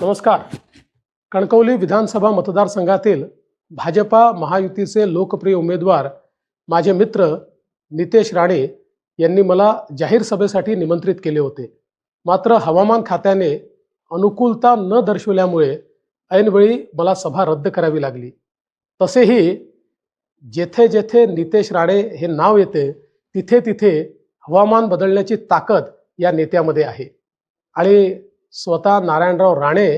नमस्कार. कणकवली विधानसभा मतदारसंघातील भाजपा महायुतीचे लोकप्रिय उमेदवार माझे मित्र नितेश राणे यांनी मला जाहीर सभेसाठी निमंत्रित केले होते. मात्र हवामान खात्याने अनुकूलता न दर्शवल्यामुळे ऐनवेळी मला सभा रद्द करावी लागली. तसेही जेथे जेथे नितेश राणे हे नाव येते तिथे तिथे हवामान बदलण्याची ताकद या नेत्यामध्ये आहे आणि स्वतः नारायणराव राणे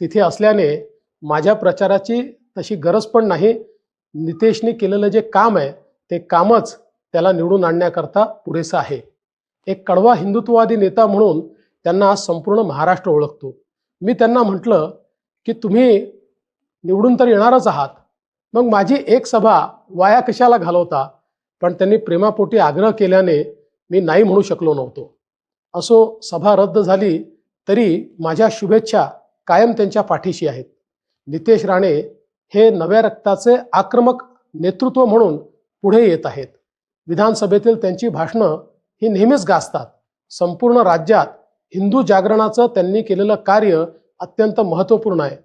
तिथे असल्याने माझ्या प्रचाराची तशी गरज पण नाही. नितेशने केलेलं जे काम आहे ते कामच त्याला निवडून आणण्याकरता पुरेसं आहे. एक कडवा हिंदुत्ववादी नेता म्हणून त्यांना आज संपूर्ण महाराष्ट्र ओळखतो. मी त्यांना म्हटलं की तुम्ही निवडून तर येणारच आहात, मग माझी एक सभा वाया कशाला घालवता. पण त्यांनी प्रेमापोटी आग्रह केल्याने मी नाही म्हणू शकलो नव्हतो. असो, सभा रद्द झाली तरी माझ्या शुभेच्छा कायम त्यांच्या पाठीशी आहेत. नितेश राणे हे नव्या रक्ताचे आक्रमक नेतृत्व म्हणून पुढे येत आहेत. विधानसभेतील त्यांची भाषणं ही नेहमीच गाजतात. संपूर्ण राज्यात हिंदू जागरणाचं त्यांनी केलेलं कार्य अत्यंत महत्त्वपूर्ण आहे.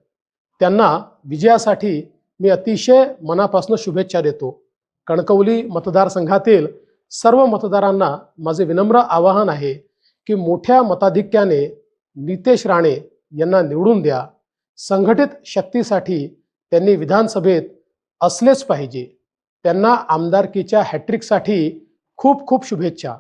त्यांना विजयासाठी मी अतिशय मनापासून शुभेच्छा देतो. कणकवली मतदारसंघातील सर्व मतदारांना माझे विनम्र आवाहन आहे की मोठ्या मताधिक्याने नितेश राणे यांना निवडून द्या. संघटित शक्तीसाठी त्यांनी विधानसभेत असलेच पाहिजे. त्यांना आमदारकीच्या हॅट्रिकसाठी खूप खूप शुभेच्छा.